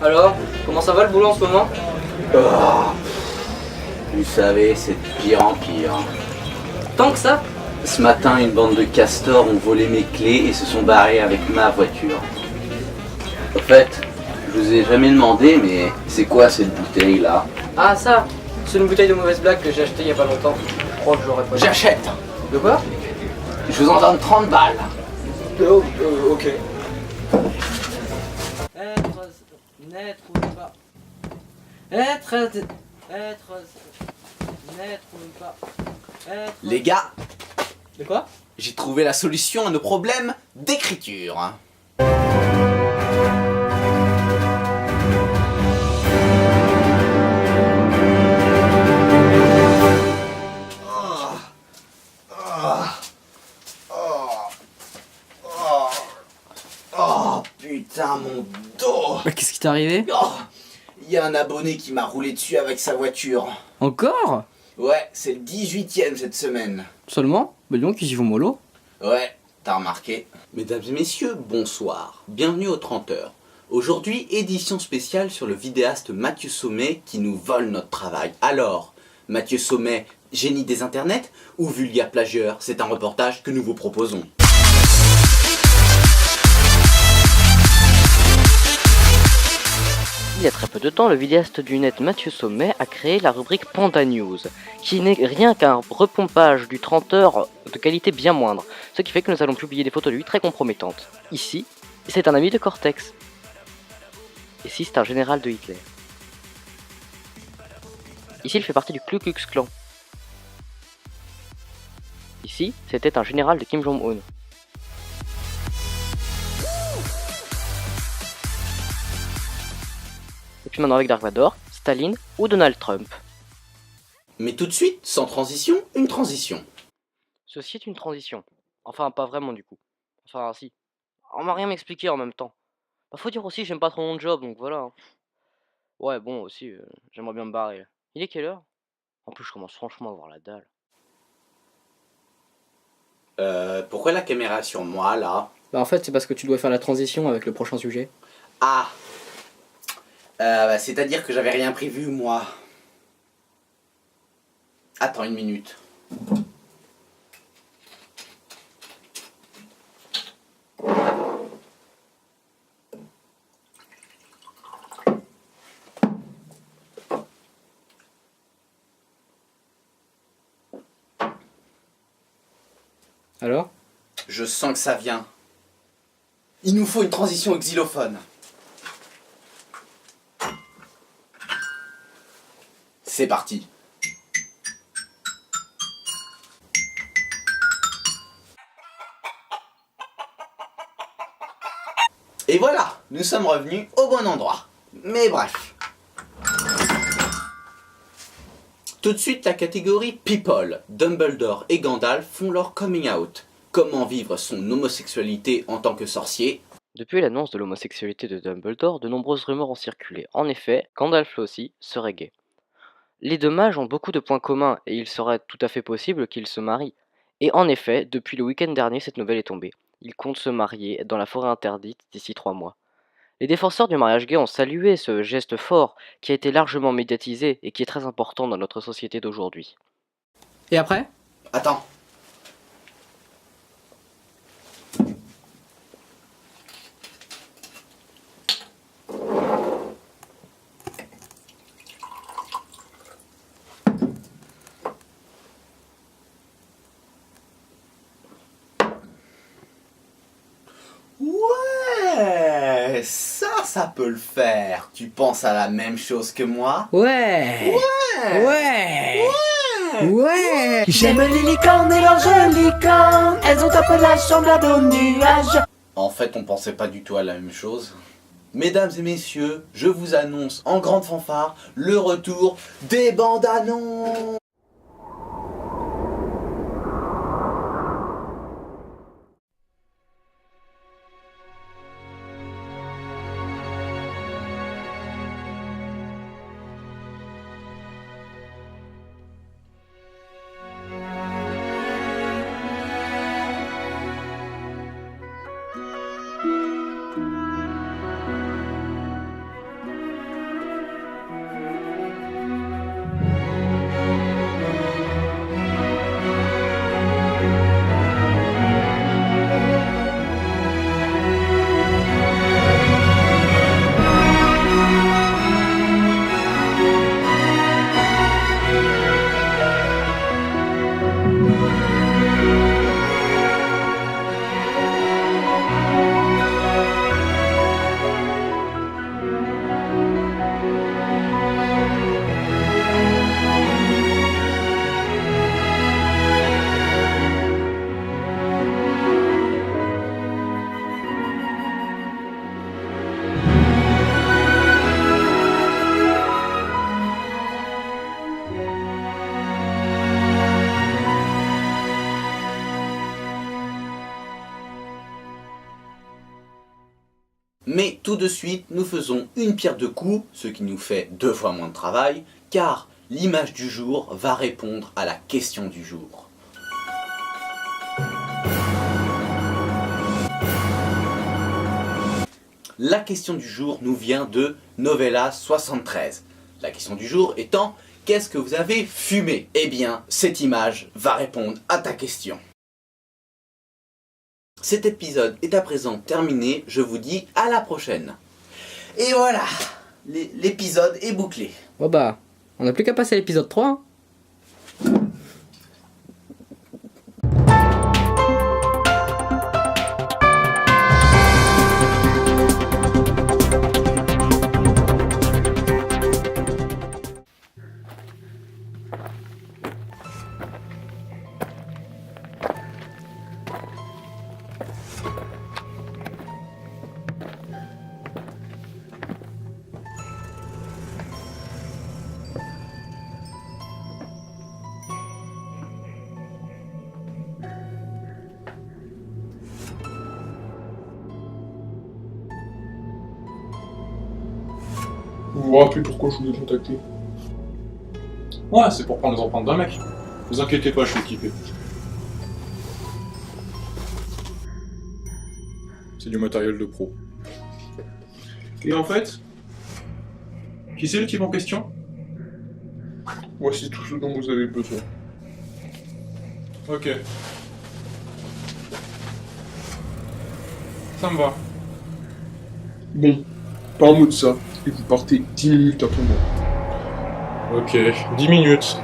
Alors, comment ça va le boulot en ce moment? Oh, vous savez, c'est de pire en pire. Tant que ça? Ce matin, une bande de castors ont volé mes clés et se sont barrés avec ma voiture. Au fait, je vous ai jamais demandé, mais c'est quoi cette bouteille là? Ah ça, c'est une bouteille de mauvaise blague que j'ai achetée il y a pas longtemps. Je crois que j'aurais pas... J'achète. De quoi? Je vous en donne 30 balles. Oh, ok. Naître ou ne pas. Naître ou pas. Les gars, De quoi? j'ai trouvé la solution à nos problèmes d'écriture. Oh putain, mon dos. Mais qu'est-ce qui t'est arrivé? Oh, y a un abonné qui m'a roulé dessus avec sa voiture. Encore? Ouais, c'est le 18ème cette semaine. Seulement? Mais donc ils y vont mollo. Ouais, t'as remarqué. Mesdames et messieurs, bonsoir. Bienvenue aux 30 heures. Aujourd'hui, édition spéciale sur le vidéaste Mathieu Sommet qui nous vole notre travail. Alors, Mathieu Sommet, génie des internets ou vulgaire plagieur? C'est un reportage que nous vous proposons. Il y a très peu de temps, le vidéaste du net Mathieu Sommet a créé la rubrique Panda News, qui n'est rien qu'un repompage du 30 heures de qualité bien moindre, ce qui fait que nous allons publier des photos de lui très compromettantes. Ici, c'est un ami de Cortex. Ici, c'est un général de Hitler. Ici, il fait partie du Ku Klux Klan. Ici, c'était un général de Kim Jong-un. Et puis maintenant avec Dark Vador, Staline ou Donald Trump. Mais tout de suite, sans transition, une transition. Ceci est une transition. Enfin, pas vraiment du coup. Enfin, si. On m'a rien m'expliquer en même temps. Bah, faut dire aussi, j'aime pas trop mon job, donc voilà. Hein. Ouais, bon, aussi, j'aimerais bien me barrer. Il est quelle heure? En plus, je commence franchement à avoir la dalle. Pourquoi la caméra est sur moi là? Bah en fait c'est parce que tu dois faire la transition avec le prochain sujet. Ah, c'est-à-dire que j'avais rien prévu moi. Attends une minute. Alors? Je sens que ça vient. Il nous faut une transition xylophone. C'est parti. Et voilà, nous sommes revenus au bon endroit. Mais bref. Tout de suite, la catégorie People. Dumbledore et Gandalf font leur coming out. Comment vivre son homosexualité en tant que sorcier? Depuis l'annonce de l'homosexualité de Dumbledore, de nombreuses rumeurs ont circulé. En effet, Gandalf aussi serait gay. Les deux mages ont beaucoup de points communs et il serait tout à fait possible qu'ils se marient. Et en effet, depuis le week-end dernier, cette nouvelle est tombée. Ils comptent se marier dans la forêt interdite d'ici 3 mois. Les défenseurs du mariage gay ont salué ce geste fort qui a été largement médiatisé et qui est très important dans notre société d'aujourd'hui. Et après? Attends. Ouais, ça peut le faire. Tu penses à la même chose que moi? Ouais! Ouais! Ouais! J'aime les licornes et leurs jolies cornes. Elles ont tapé la chambre à dos nuages. En fait, on pensait pas du tout à la même chose. Mesdames et messieurs, je vous annonce en grande fanfare le retour des bandes annonces. Mais tout de suite, nous faisons une pierre deux coups, ce qui nous fait 2 fois moins de travail, car l'image du jour va répondre à la question du jour. La question du jour nous vient de Novella73. La question du jour étant, qu'est-ce que vous avez fumé? Eh bien, cette image va répondre à ta question. Cet épisode est à présent terminé, je vous dis à la prochaine. Et voilà, l'épisode est bouclé. Oh bah, on n'a plus qu'à passer à l'épisode 3. Hein. Vous vous rappelez pourquoi je vous ai contacté? Ouais, c'est pour prendre les empreintes d'un mec. Ne vous inquiétez pas, je suis équipé. C'est du matériel de pro. Et en fait, qui c'est le type en question? Voici tout ce dont vous avez besoin. Ok. Ça me va. Bon, parle-moi de ça, et vous partez 10 minutes après moi. Ok, 10 minutes.